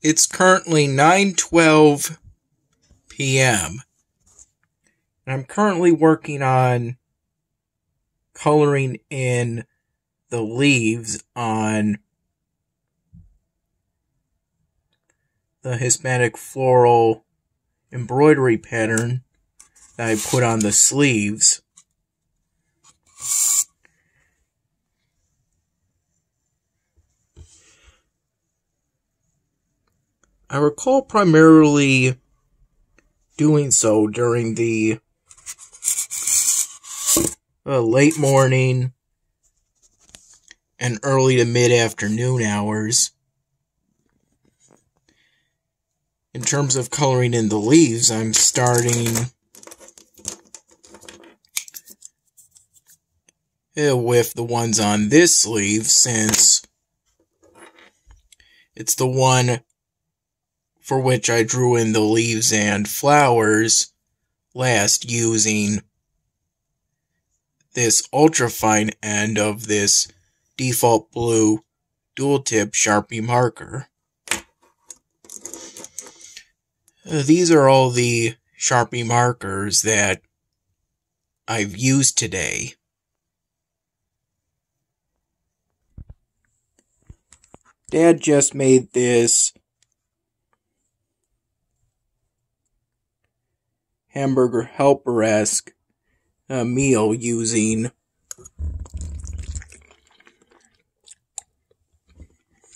It's currently 9:12 p.m. and I'm currently working on coloring in the leaves on the Hispanic floral embroidery pattern that I put on the sleeves. I recall primarily doing so during the late morning and early to mid-afternoon hours. In terms of coloring in the leaves, I'm starting with the ones on this sleeve, since it's the one for which I drew in the leaves and flowers last using this ultra-fine end of this default blue dual-tip Sharpie marker. These are all the Sharpie markers that I've used today. Dad just made this hamburger helper-esque meal using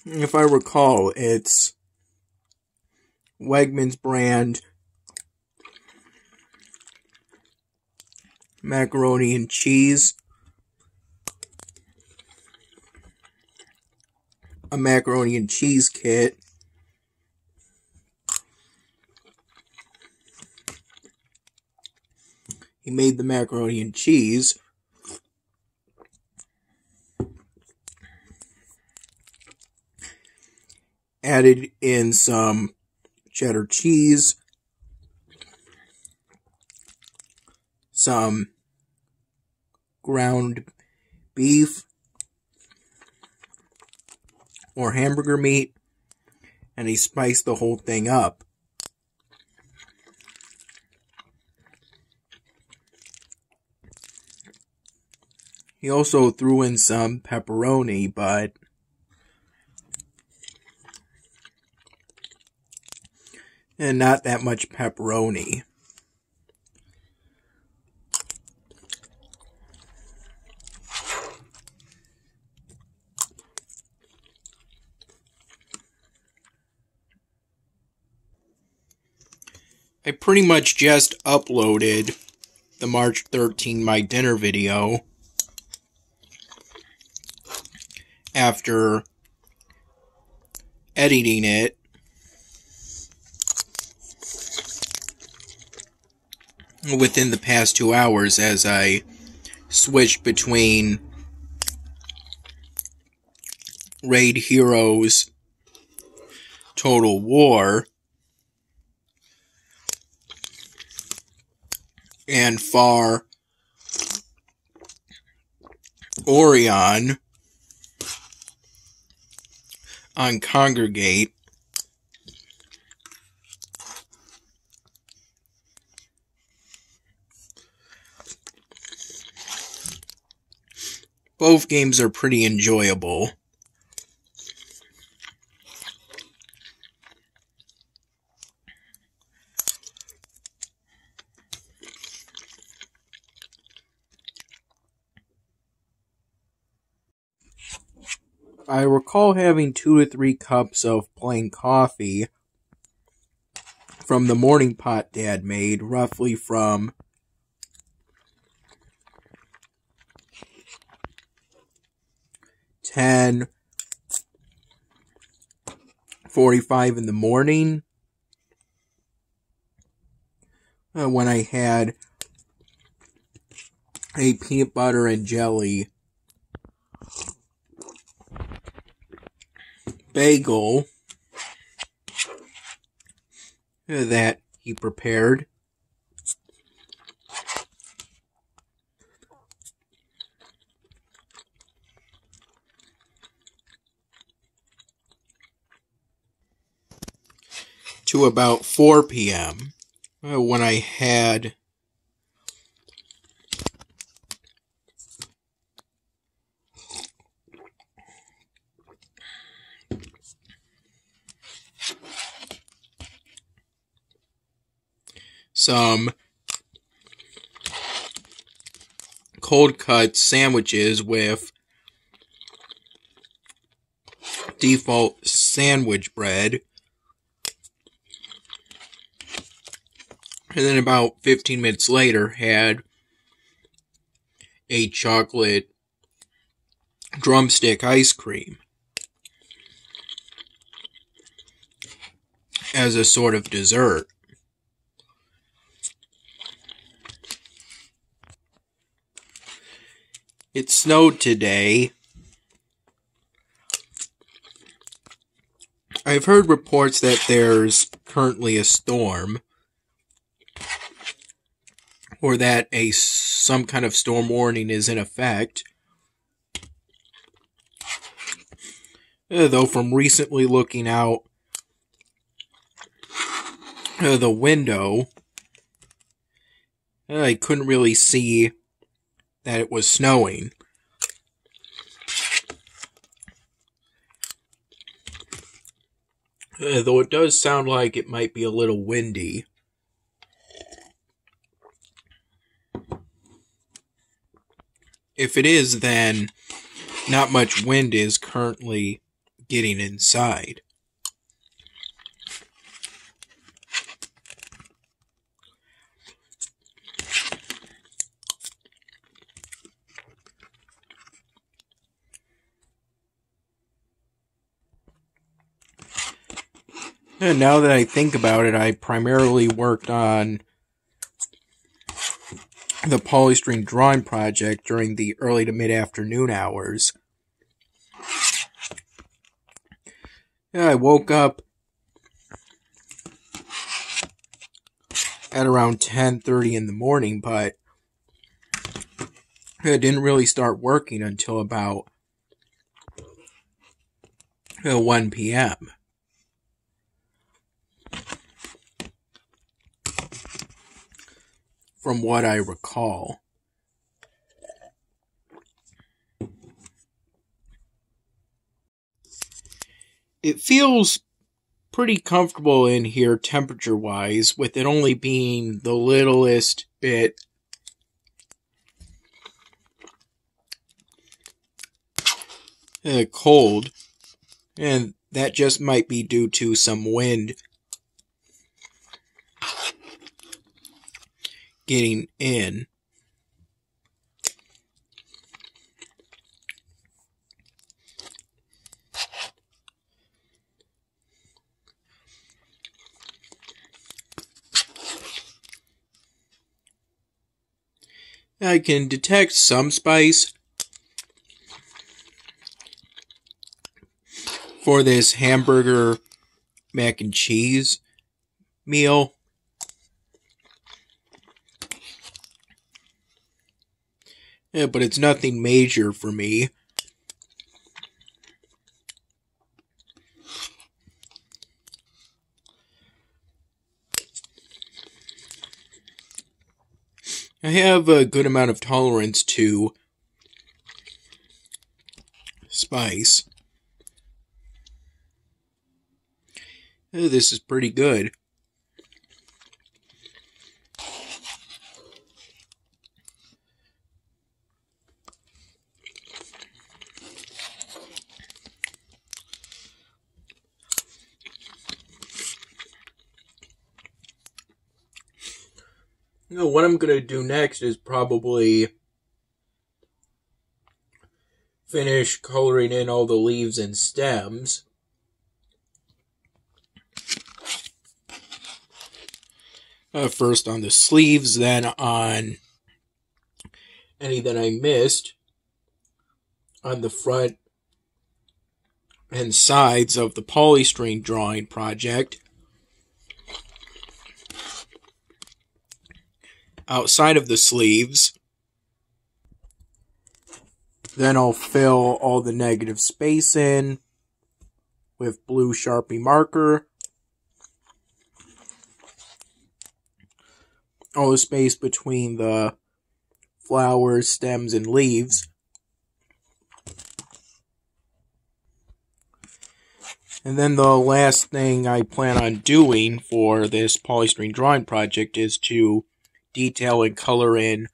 if I recall, it's Wegmans brand macaroni and cheese, a macaroni and cheese kit, he made the macaroni and cheese, added in some cheddar cheese, some ground beef or hamburger meat, and he spiced the whole thing up. He also threw in some pepperoni, but not that much pepperoni. I pretty much just uploaded the March 13 My Dinner video after editing it within the past 2 hours, as I switched between Raid Heroes Total War and Far Orion on Congregate. Both games are pretty enjoyable. I recall having 2 to 3 cups of plain coffee from the morning pot Dad made, roughly from 10:45 in the morning, when I had a peanut butter and jelly bagel that he prepared. to about 4 p.m. When I had some cold cut sandwiches with default sandwich bread. And then about 15 minutes later had a chocolate drumstick ice cream as a sort of dessert. It snowed today. I've heard reports that there's currently a storm, or that some kind of storm warning is in effect. Though from recently looking out the window, I couldn't really see that it was snowing. Though it does sound like it might be a little windy. If it is, then not much wind is currently getting inside. And now that I think about it, I primarily worked on the polystyrene drawing project during the early to mid-afternoon hours. I woke up at around 10:30 in the morning, but I didn't really start working until about 1 p.m. From what I recall. It feels pretty comfortable in here temperature-wise, with it only being the littlest bit cold, and that just might be due to some wind getting in. I can detect some spice for this hamburger mac and cheese meal. But it's nothing major for me. I have a good amount of tolerance to spice. This is pretty good. What I'm going to do next is probably finish coloring in all the leaves and stems. First on the sleeves, then on any that I missed on the front and sides of the polystyrene drawing project. Outside of the sleeves, then I'll fill all the negative space in with blue Sharpie marker. all the space between the flowers, stems, and leaves. And then the last thing I plan on doing for this polystyrene drawing project is to detail and color in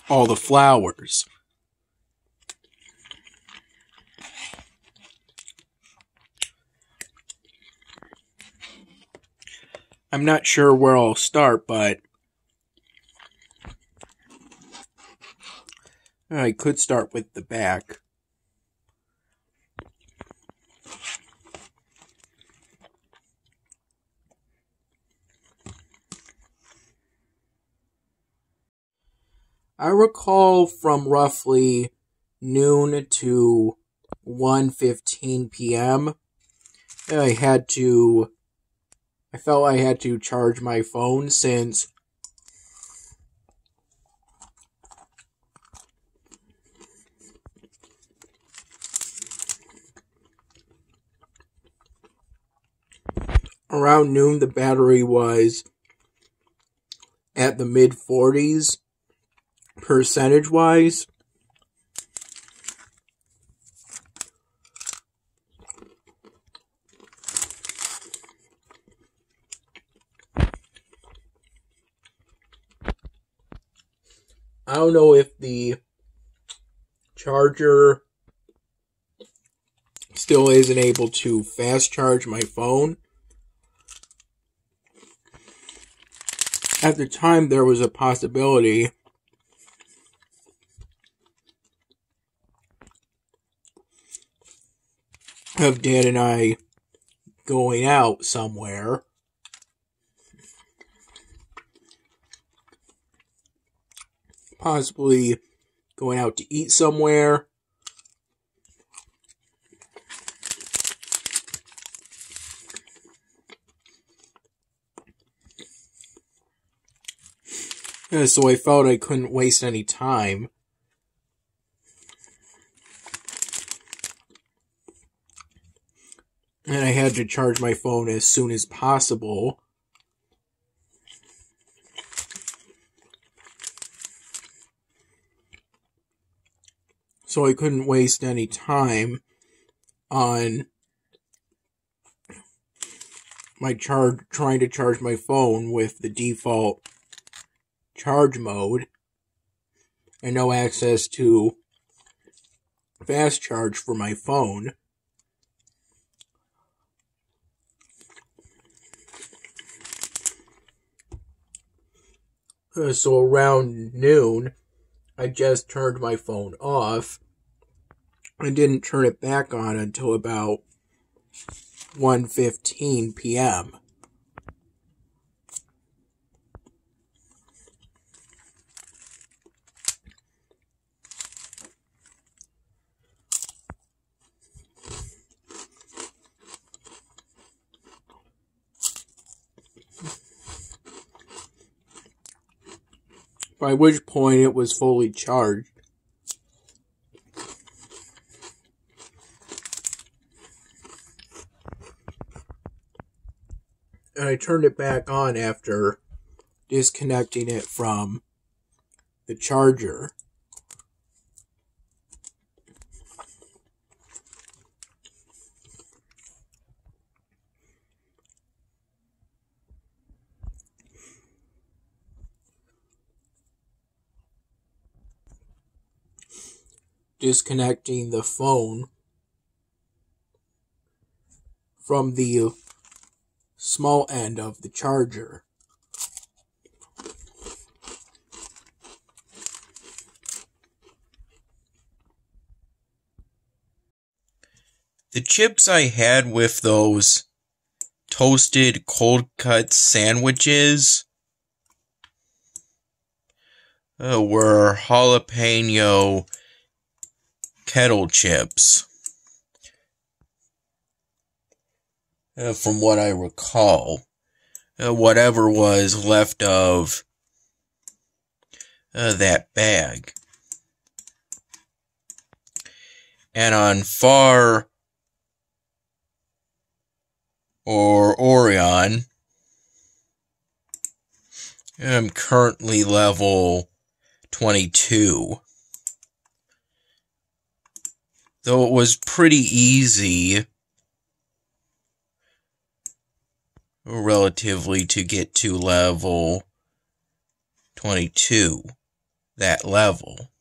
all the flowers. I'm not sure where I'll start, but I could start with the back. I recall from roughly noon to 1:15 p.m. I felt I had to charge my phone since around noon the battery was at the mid-40s percentage-wise. I don't know if the charger still isn't able to fast charge my phone. At the time, there was a possibility of Dad and I going out somewhere. Possibly going out to eat somewhere. So I felt I couldn't waste any time. And I had to charge my phone as soon as possible. So I couldn't waste any time on trying to charge my phone with the default charge mode and no access to fast charge for my phone. So around noon, I just turned my phone off. I didn't turn it back on until about 1:15 p.m. By which point it was fully charged. And I turned it back on after disconnecting it from the charger. Disconnecting the phone from the small end of the charger. The chips I had with those toasted cold cut sandwiches were jalapeno kettle chips, from what I recall. Whatever was left of that bag. And on Far Orion, I'm currently level 22. Though it was pretty easy, relatively, to get to level 22, that level.